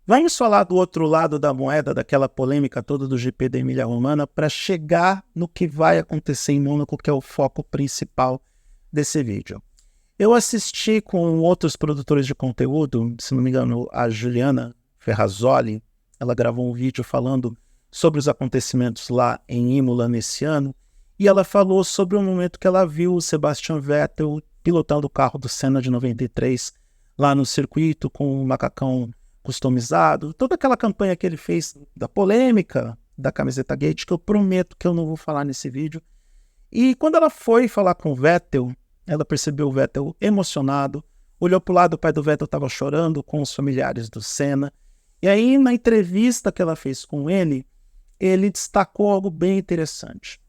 Vamos falar do outro lado da moeda, daquela polêmica toda do GP da Emília-Romagna, para chegar no que vai acontecer em Mônaco, que é o foco principal desse vídeo. Eu assisti com outros produtores de conteúdo, se não me engano, a Juliana Ferrazoli, ela gravou um vídeo falando sobre os acontecimentos lá em Imola nesse ano, e ela falou sobre o momento que ela viu o Sebastian Vettel pilotando o carro do Senna de 93 lá no circuito com o macacão customizado, toda aquela campanha que ele fez da polêmica da camiseta Gate, que eu prometo que eu não vou falar nesse vídeo. E quando ela foi falar com o Vettel, ela percebeu o Vettel emocionado, olhou para o lado, o pai do Vettel estava chorando com os familiares do Senna. E aí, na entrevista que ela fez com ele destacou algo bem interessante,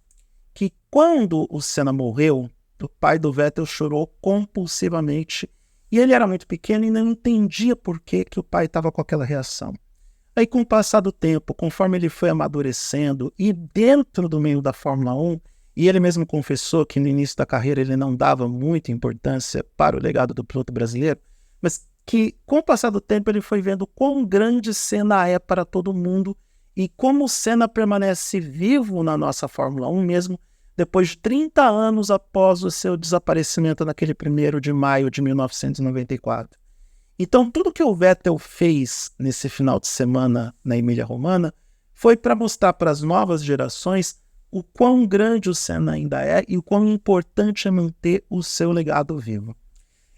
que quando o Senna morreu, o pai do Vettel chorou compulsivamente e ele era muito pequeno e não entendia por que o pai estava com aquela reação. Aí, com o passar do tempo, conforme ele foi amadurecendo e dentro do meio da Fórmula 1, e ele mesmo confessou que no início da carreira ele não dava muita importância para o legado do piloto brasileiro, mas que com o passar do tempo ele foi vendo quão grande Senna é para todo mundo e como o Senna permanece vivo na nossa Fórmula 1 mesmo depois de 30 anos após o seu desaparecimento naquele 1º de maio de 1994. Então, tudo que o Vettel fez nesse final de semana na Emília-Romagna foi para mostrar para as novas gerações o quão grande o Senna ainda é e o quão importante é manter o seu legado vivo.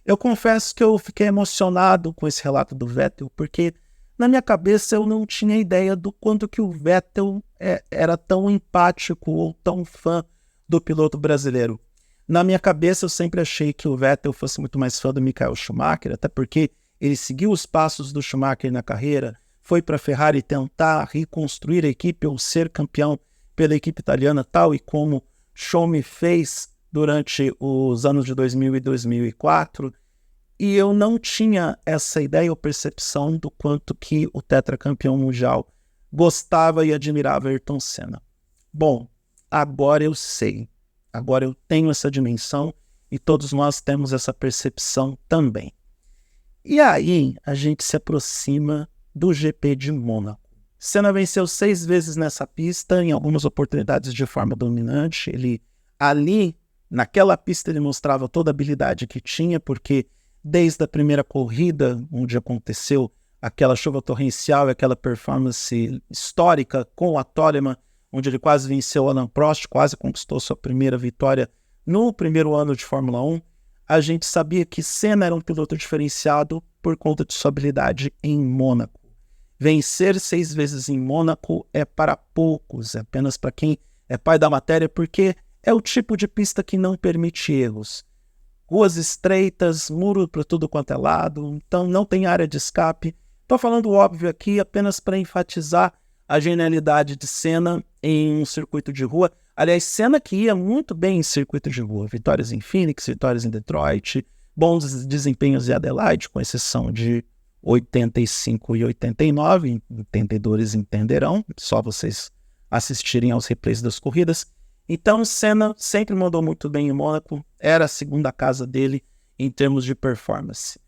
Eu confesso que eu fiquei emocionado com esse relato do Vettel, porque na minha cabeça eu não tinha ideia do quanto que o Vettel era tão empático ou tão fã do piloto brasileiro. Na minha cabeça eu sempre achei que o Vettel fosse muito mais fã do Michael Schumacher, até porque ele seguiu os passos do Schumacher na carreira, foi para a Ferrari tentar reconstruir a equipe ou ser campeão pela equipe italiana, tal e como Schumi fez durante os anos de 2000 e 2004, e eu não tinha essa ideia ou percepção do quanto que o tetracampeão mundial gostava e admirava Ayrton Senna. Bom, agora eu sei, agora eu tenho essa dimensão e todos nós temos essa percepção também. E aí a gente se aproxima do GP de Mônaco. Senna venceu 6 vezes nessa pista, em algumas oportunidades de forma dominante. Ele ali, naquela pista, ele mostrava toda a habilidade que tinha, porque desde a primeira corrida, onde aconteceu aquela chuva torrencial e aquela performance histórica com a Toleman, onde ele quase venceu Alain Prost, quase conquistou sua primeira vitória no primeiro ano de Fórmula 1, a gente sabia que Senna era um piloto diferenciado por conta de sua habilidade em Mônaco. Vencer 6 vezes em Mônaco é para poucos, é apenas para quem é pai da matéria, porque é o tipo de pista que não permite erros. Ruas estreitas, muro para tudo quanto é lado, então não tem área de escape. Estou falando óbvio aqui apenas para enfatizar a genialidade de Senna em um circuito de rua. Aliás, Senna que ia muito bem em circuito de rua. Vitórias em Phoenix, vitórias em Detroit, bons desempenhos em Adelaide, com exceção de 85 e 89, entendedores entenderão, só vocês assistirem aos replays das corridas. Então, Senna sempre mandou muito bem em Mônaco, era a segunda casa dele em termos de performance.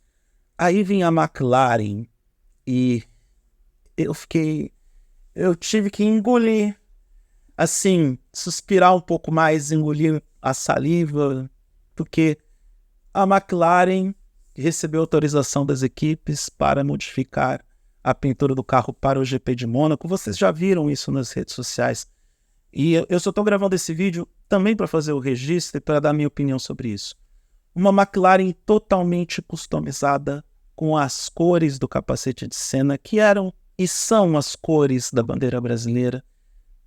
Aí vinha a McLaren e eu tive que engolir, assim, suspirar um pouco mais, engolir a saliva, porque a McLaren recebeu autorização das equipes para modificar a pintura do carro para o GP de Mônaco. Vocês já viram isso nas redes sociais. E eu só estou gravando esse vídeo também para fazer o registro e para dar minha opinião sobre isso. Uma McLaren totalmente customizada com as cores do capacete de Senna, que eram e são as cores da bandeira brasileira,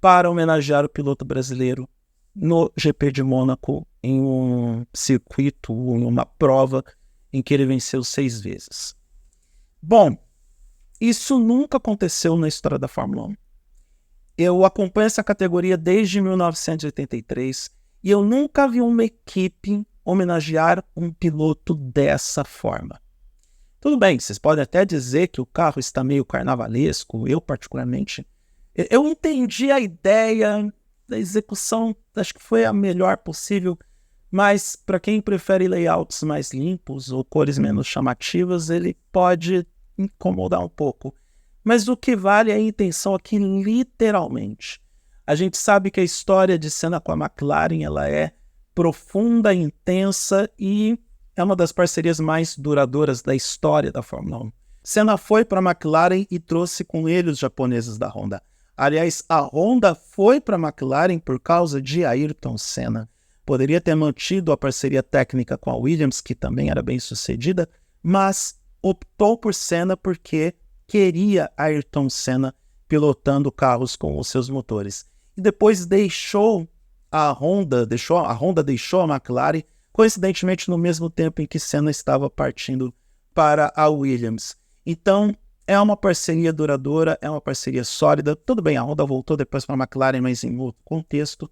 para homenagear o piloto brasileiro no GP de Mônaco, em um circuito, em uma prova em que ele venceu 6 vezes. Bom, isso nunca aconteceu na história da Fórmula 1. Eu acompanho essa categoria desde 1983 e eu nunca vi uma equipe homenagear um piloto dessa forma. Tudo bem, vocês podem até dizer que o carro está meio carnavalesco, eu particularmente. Eu entendi a ideia da execução, acho que foi a melhor possível, mas para quem prefere layouts mais limpos ou cores menos chamativas, ele pode incomodar um pouco. Mas o que vale é a intenção aqui, literalmente. A gente sabe que a história de Senna com a McLaren ela é profunda, intensa e é uma das parcerias mais duradouras da história da Fórmula 1. Senna foi para a McLaren e trouxe com ele os japoneses da Honda. Aliás, a Honda foi para a McLaren por causa de Ayrton Senna. Poderia ter mantido a parceria técnica com a Williams, que também era bem sucedida, mas optou por Senna porque queria Ayrton Senna pilotando carros com os seus motores. E depois deixou a Honda deixou a McLaren, coincidentemente no mesmo tempo em que Senna estava partindo para a Williams. Então, é uma parceria duradoura, é uma parceria sólida. Tudo bem, a Honda voltou depois para a McLaren, mas em outro contexto.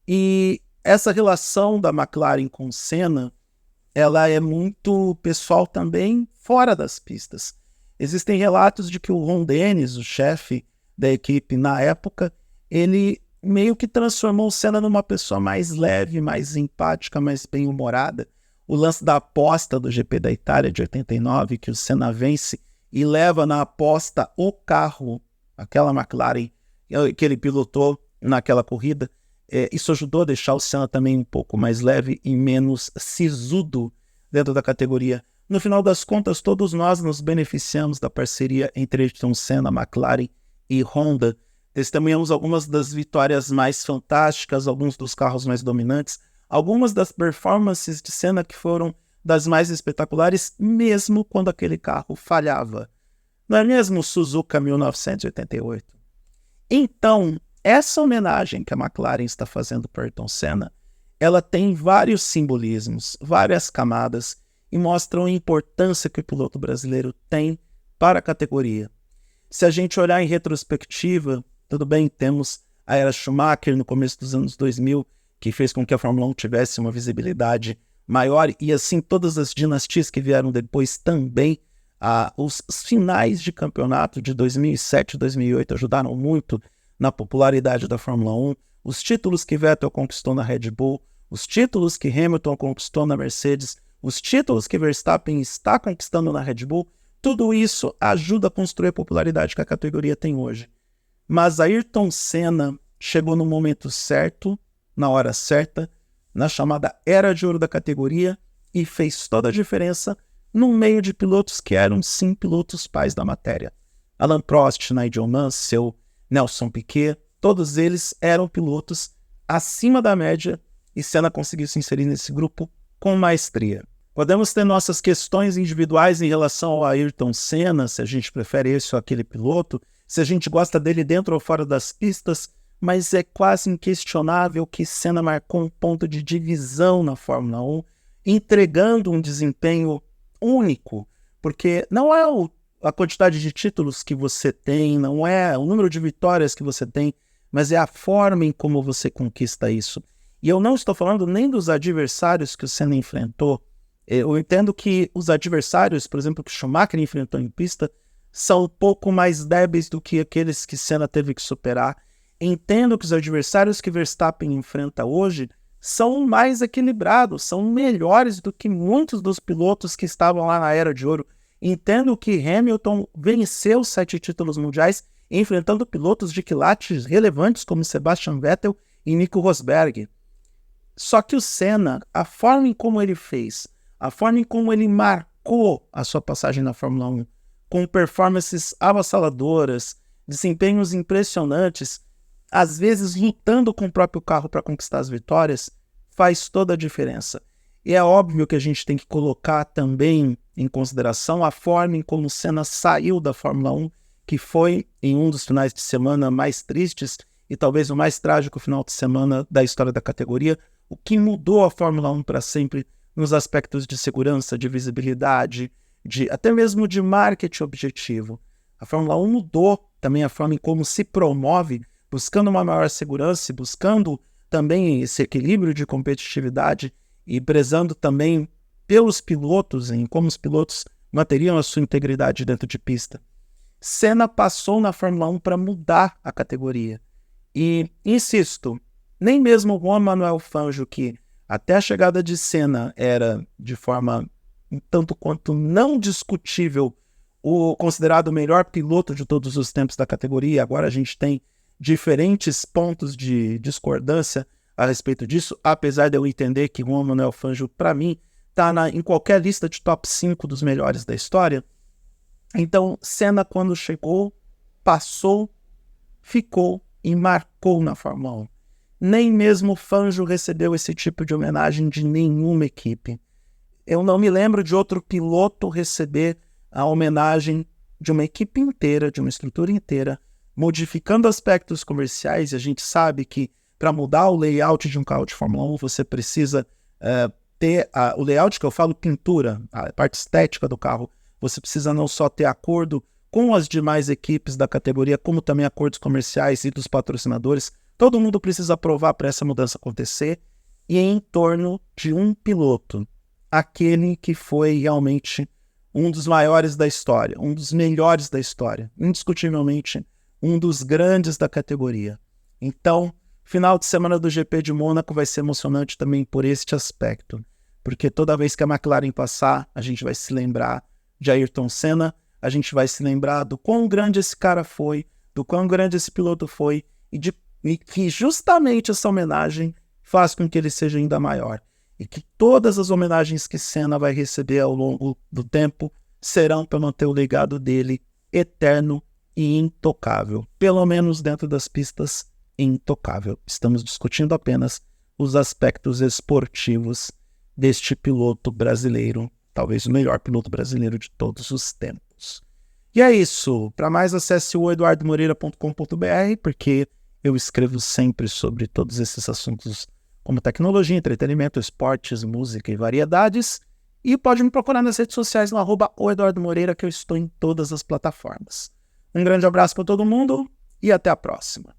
E essa relação da McLaren com Senna, ela é muito pessoal também fora das pistas. Existem relatos de que o Ron Dennis, o chefe da equipe na época, ele meio que transformou o Senna numa pessoa mais leve, mais simpática, mais bem-humorada. O lance da aposta do GP da Itália de 89, que o Senna vence e leva na aposta o carro, aquela McLaren que ele pilotou naquela corrida, isso ajudou a deixar o Senna também um pouco mais leve e menos sisudo dentro da categoria. No final das contas, todos nós nos beneficiamos da parceria entre Ayrton Senna, McLaren e Honda. Testemunhamos algumas das vitórias mais fantásticas, alguns dos carros mais dominantes, algumas das performances de Senna que foram das mais espetaculares, mesmo quando aquele carro falhava. Não é mesmo o Suzuka 1988? Então, essa homenagem que a McLaren está fazendo para Ayrton Senna, ela tem vários simbolismos, várias camadas e mostram a importância que o piloto brasileiro tem para a categoria. Se a gente olhar em retrospectiva, tudo bem, temos a era Schumacher no começo dos anos 2000, que fez com que a Fórmula 1 tivesse uma visibilidade maior, e assim todas as dinastias que vieram depois também. Os finais de campeonato de 2007 e 2008 ajudaram muito na popularidade da Fórmula 1, os títulos que Vettel conquistou na Red Bull, os títulos que Hamilton conquistou na Mercedes, os títulos que Verstappen está conquistando na Red Bull, tudo isso ajuda a construir a popularidade que a categoria tem hoje. Mas Ayrton Senna chegou no momento certo, na hora certa, na chamada Era de Ouro da categoria e fez toda a diferença no meio de pilotos que eram, sim, pilotos pais da matéria. Alain Prost, Nigel Mansell, Nelson Piquet, todos eles eram pilotos acima da média e Senna conseguiu se inserir nesse grupo com maestria. Podemos ter nossas questões individuais em relação ao Ayrton Senna, se a gente prefere esse ou aquele piloto, se a gente gosta dele dentro ou fora das pistas, mas é quase inquestionável que Senna marcou um ponto de divisão na Fórmula 1, entregando um desempenho único, porque não é a quantidade de títulos que você tem, não é o número de vitórias que você tem, mas é a forma em como você conquista isso. E eu não estou falando nem dos adversários que o Senna enfrentou. Eu entendo que os adversários, por exemplo, que Schumacher enfrentou em pista, são um pouco mais débeis do que aqueles que Senna teve que superar. Entendo que os adversários que Verstappen enfrenta hoje são mais equilibrados, são melhores do que muitos dos pilotos que estavam lá na Era de Ouro. Entendo que Hamilton venceu 7 títulos mundiais enfrentando pilotos de quilates relevantes como Sebastian Vettel e Nico Rosberg. Só que o Senna, a forma em como ele fez, a forma em como ele marcou a sua passagem na Fórmula 1, com performances avassaladoras, desempenhos impressionantes, às vezes lutando com o próprio carro para conquistar as vitórias, faz toda a diferença. E é óbvio que a gente tem que colocar também em consideração a forma em como o Senna saiu da Fórmula 1, que foi em um dos finais de semana mais tristes e talvez o mais trágico final de semana da história da categoria, o que mudou a Fórmula 1 para sempre nos aspectos de segurança, de visibilidade, até mesmo de marketing objetivo. A Fórmula 1 mudou também a forma em como se promove, buscando uma maior segurança e buscando também esse equilíbrio de competitividade e prezando também pelos pilotos, em como os pilotos manteriam a sua integridade dentro de pista. Senna passou na Fórmula 1 para mudar a categoria. E, insisto, nem mesmo Juan Manuel Fangio, que até a chegada de Senna era de forma um tanto quanto não discutível o considerado melhor piloto de todos os tempos da categoria. Agora a gente tem diferentes pontos de discordância a respeito disso, apesar de eu entender que Juan Manuel Fangio, para mim, está em qualquer lista de top 5 dos melhores da história. Então, Senna, quando chegou, passou, ficou e marcou na Fórmula 1. Nem mesmo Fangio recebeu esse tipo de homenagem de nenhuma equipe. Eu não me lembro de outro piloto receber a homenagem de uma equipe inteira, de uma estrutura inteira, modificando aspectos comerciais. E a gente sabe que para mudar o layout de um carro de Fórmula 1, você precisa ter o layout, que eu falo pintura, a parte estética do carro. Você precisa não só ter acordo com as demais equipes da categoria, como também acordos comerciais e dos patrocinadores. Todo mundo precisa aprovar para essa mudança acontecer, e em torno de um piloto, aquele que foi realmente um dos maiores da história, um dos melhores da história, indiscutivelmente um dos grandes da categoria. Então, final de semana do GP de Mônaco vai ser emocionante também por este aspecto, porque toda vez que a McLaren passar, a gente vai se lembrar de Ayrton Senna, a gente vai se lembrar do quão grande esse cara foi, do quão grande esse piloto foi, e que justamente essa homenagem faz com que ele seja ainda maior. E que todas as homenagens que Senna vai receber ao longo do tempo serão para manter o legado dele eterno e intocável. Pelo menos dentro das pistas, intocável. Estamos discutindo apenas os aspectos esportivos deste piloto brasileiro, talvez o melhor piloto brasileiro de todos os tempos. E é isso. Para mais, acesse o eduardomoreira.com.br, porque eu escrevo sempre sobre todos esses assuntos como tecnologia, entretenimento, esportes, música e variedades. E pode me procurar nas redes sociais no @oeduardomoreira, que eu estou em todas as plataformas. Um grande abraço para todo mundo e até a próxima.